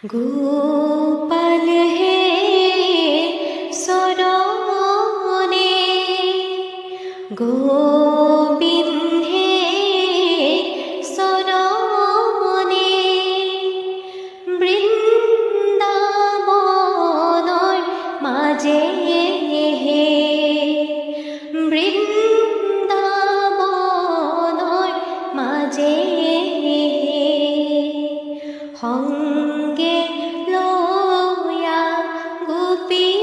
গোপাল হে সরণে গোবিন্দ হে সরণে বৃন্দাবনৰ মাঝে হে বৃন্দাবনৰ মাঝে সংগে লয়া গোপী